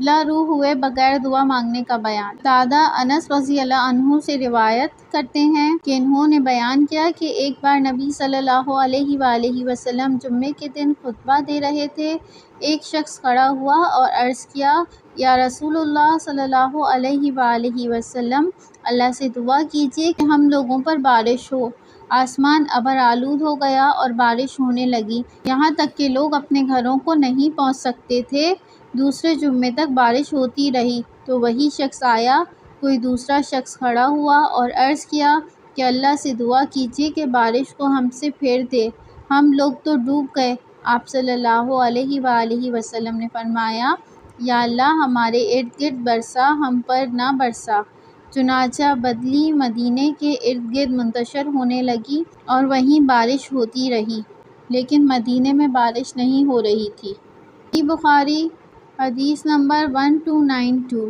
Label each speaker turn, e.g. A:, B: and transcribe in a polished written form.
A: قبلہ رو ہوئے بغیر دعا مانگنے کا بیان۔ دادا انس رضی اللہ عنہ سے روایت کرتے ہیں کہ انہوں نے بیان کیا کہ ایک بار نبی صلی اللہ علیہ وآلہ وسلم جمعے کے دن خطبہ دے رہے تھے۔ ایک شخص کھڑا ہوا اور عرض کیا، یا رسول اللہ صلی اللہ علیہ وآلہ وسلم، اللہ سے دعا کیجیے کہ ہم لوگوں پر بارش ہو۔ آسمان ابر آلود ہو گیا اور بارش ہونے لگی، یہاں تک کہ لوگ اپنے گھروں کو نہیں پہنچ سکتے تھے۔ دوسرے جمعے تک بارش ہوتی رہی تو وہی شخص آیا۔ کوئی دوسرا شخص کھڑا ہوا اور عرض کیا کہ اللہ سے دعا کیجیے کہ بارش کو ہم سے پھیر دے، ہم لوگ تو ڈوب گئے۔ آپ صلی اللہ علیہ وآلہ وسلم نے فرمایا، یا اللہ ہمارے ارد گرد برسا، ہم پر نہ برسا۔ چنانچہ بدلی مدینے کے ارد گرد منتشر ہونے لگی اور وہیں بارش ہوتی رہی، لیکن مدینے میں بارش نہیں ہو رہی تھی۔ صحیح بخاری حدیث نمبر 1292۔